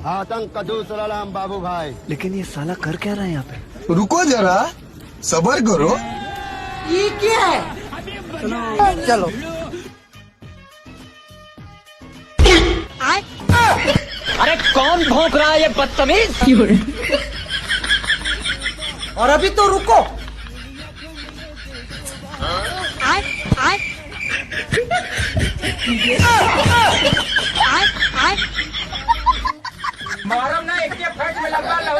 आतंक का दूसरा नाम बाबू भाई। लेकिन ये साला कर क्या रहा है यहाँ पे? रुको जरा, सबर करो। ये क्या है? चलो अरे कौन भौंक रहा है ये बदतमीज? और अभी तो रुको। मारम ना एक फट में लगा लो।